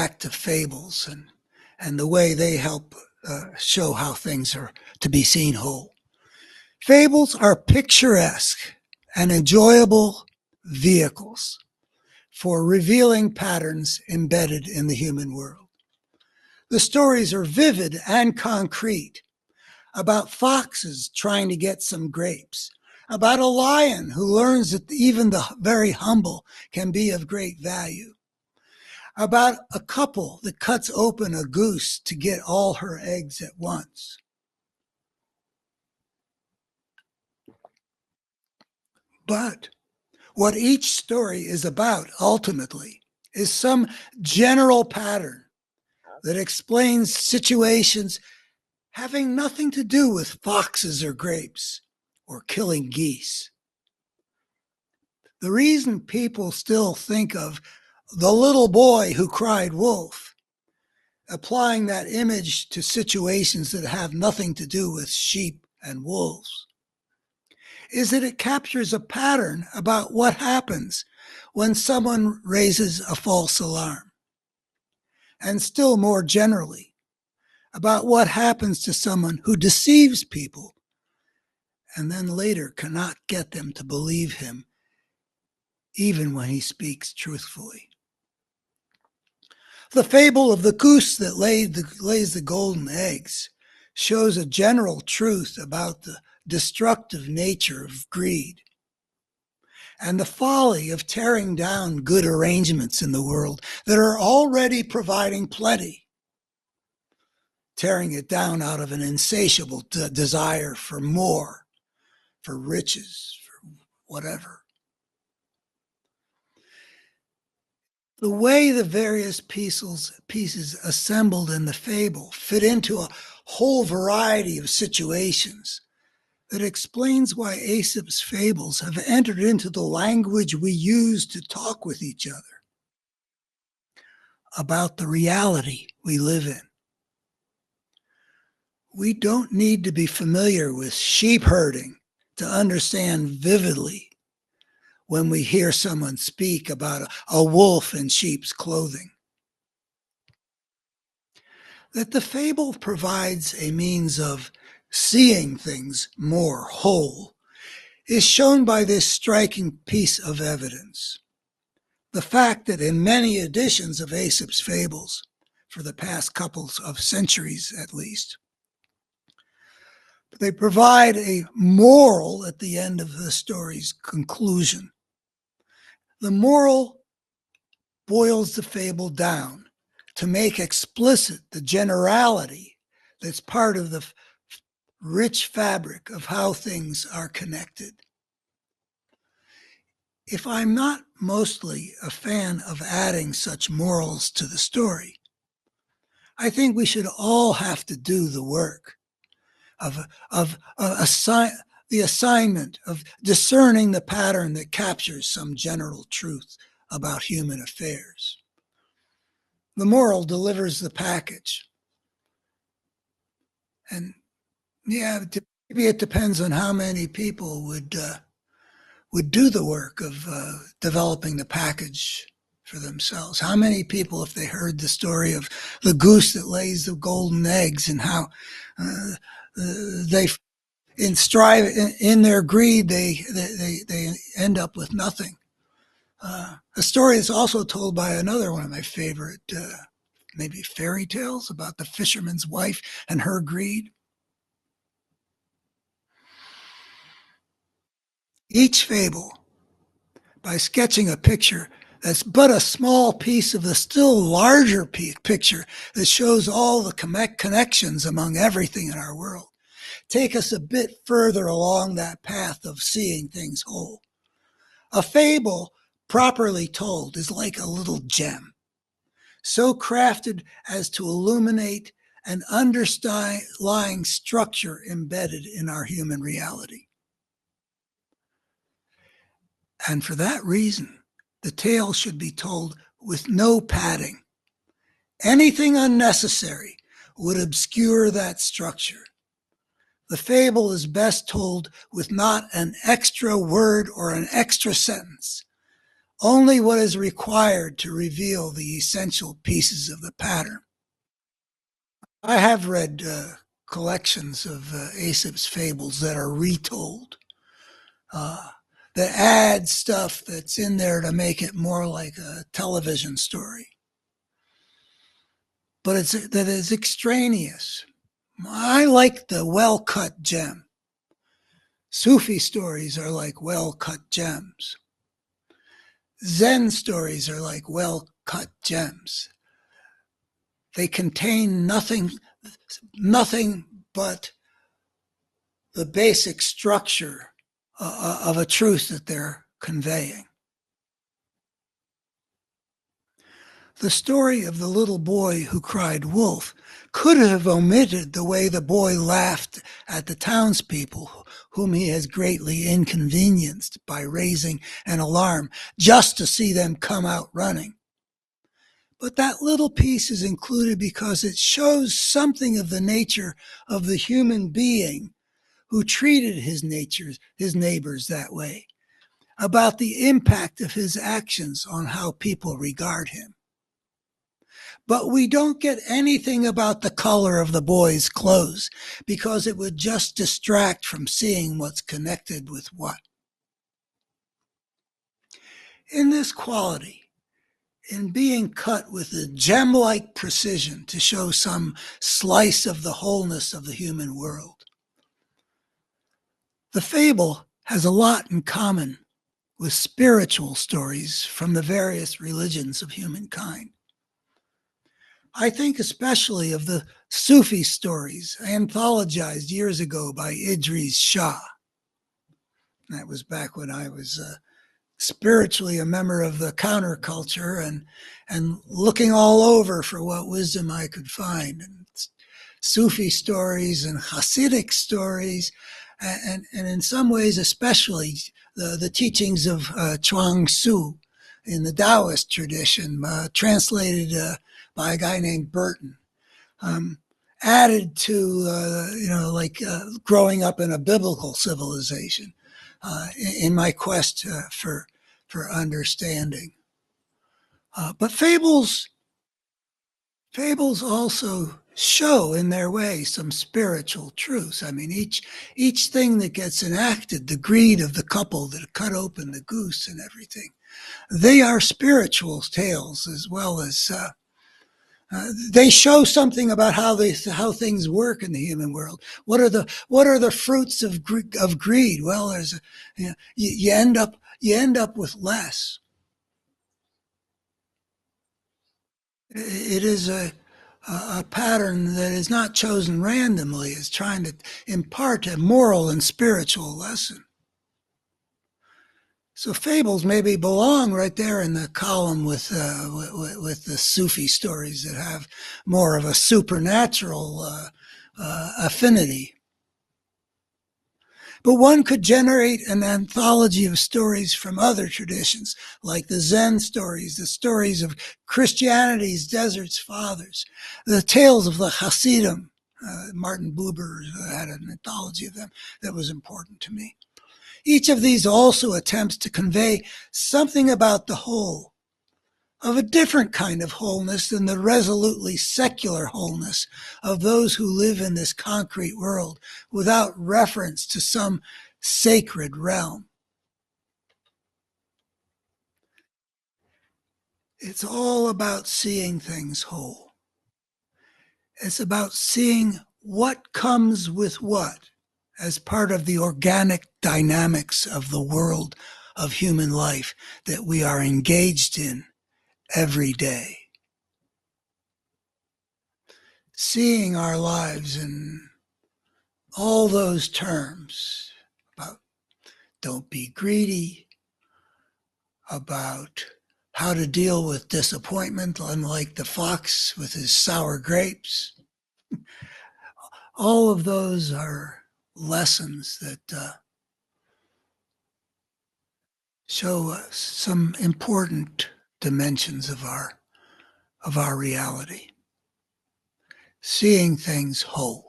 back to fables and the way they help show how things are to be seen whole. Fables are picturesque and enjoyable vehicles for revealing patterns embedded in the human world. The stories are vivid and concrete about foxes trying to get some grapes, about a lion who learns that even the very humble can be of great value, about a couple that cuts open a goose to get all her eggs at once. But what each story is about ultimately is some general pattern that explains situations having nothing to do with foxes or grapes or killing geese. The reason people still think of the little boy who cried wolf, applying that image to situations that have nothing to do with sheep and wolves, is that it captures a pattern about what happens when someone raises a false alarm. And still more generally, about what happens to someone who deceives people and then later cannot get them to believe him, even when he speaks truthfully. The fable of the goose that lays the golden eggs shows a general truth about the destructive nature of greed and the folly of tearing down good arrangements in the world that are already providing plenty, tearing it down out of an insatiable desire for more, for riches, for whatever. The way the various pieces assembled in the fable fit into a whole variety of situations that explains why Aesop's fables have entered into the language we use to talk with each other about the reality we live in. We don't need to be familiar with sheep herding to understand vividly when we hear someone speak about a wolf in sheep's clothing. That the fable provides a means of seeing things more whole is shown by this striking piece of evidence. The fact that in many editions of Aesop's fables, for the past couple of centuries at least, they provide a moral at the end of the story's conclusion. The moral boils the fable down to make explicit the generality that's part of the rich fabric of how things are connected. If I'm not mostly a fan of adding such morals to the story, I think we should all have to do the work of the assignment of discerning the pattern that captures some general truth about human affairs. The moral delivers the package. And yeah, maybe it depends on how many people would do the work of developing the package for themselves. How many people, if they heard the story of the goose that lays the golden eggs and how they in their greed, they end up with nothing. A story that's also told by another one of my favorite, maybe fairy tales about the fisherman's wife and her greed. Each fable, by sketching a picture that's but a small piece of the still larger picture that shows all the connections among everything in our world, take us a bit further along that path of seeing things whole. A fable, properly told, is like a little gem, so crafted as to illuminate an underlying structure embedded in our human reality. And for that reason, the tale should be told with no padding. Anything unnecessary would obscure that structure. The fable is best told with not an extra word or an extra sentence, only what is required to reveal the essential pieces of the pattern. I have read collections of Aesop's fables that are retold, uh, that add stuff that's in there to make it more like a television story. But that is extraneous. I like the well-cut gem. Sufi stories are like well-cut gems. Zen stories are like well-cut gems. They contain nothing but the basic structure of a truth that they're conveying. The story of the little boy who cried wolf could have omitted the way the boy laughed at the townspeople whom he has greatly inconvenienced by raising an alarm just to see them come out running. But that little piece is included because it shows something of the nature of the human being who treated his neighbors that way, about the impact of his actions on how people regard him. But we don't get anything about the color of the boy's clothes because it would just distract from seeing what's connected with what. In this quality, in being cut with a gem-like precision to show some slice of the wholeness of the human world, the fable has a lot in common with spiritual stories from the various religions of humankind. I think especially of the Sufi stories anthologized years ago by Idris Shah. That was back when I was spiritually a member of the counterculture and looking all over for what wisdom I could find. And Sufi stories and Hasidic stories, and in some ways especially the teachings of Chuang Tzu in the Taoist tradition, translated by a guy named Burton, added to, growing up in a biblical civilization in my quest for understanding. But fables also show in their way some spiritual truths. I mean, each thing that gets enacted, the greed of the couple that cut open the goose and everything, they are spiritual tales as well as they show something about how things work in the human world. What are the fruits of greed? Well, you end up with less. It is a pattern that is not chosen randomly. It's trying to impart a moral and spiritual lesson. So fables maybe belong right there in the column with the Sufi stories that have more of a supernatural affinity. But one could generate an anthology of stories from other traditions, like the Zen stories, the stories of Christianity's desert's fathers, the tales of the Hasidim. Martin Buber had an anthology of them that was important to me. Each of these also attempts to convey something about the whole, of a different kind of wholeness than the resolutely secular wholeness of those who live in this concrete world without reference to some sacred realm. It's all about seeing things whole. It's about seeing what comes with what as part of the organic dynamics of the world of human life that we are engaged in every day. Seeing our lives in all those terms about don't be greedy, about how to deal with disappointment, unlike the fox with his sour grapes. All of those are lessons that show us some important dimensions of our reality. Seeing things whole.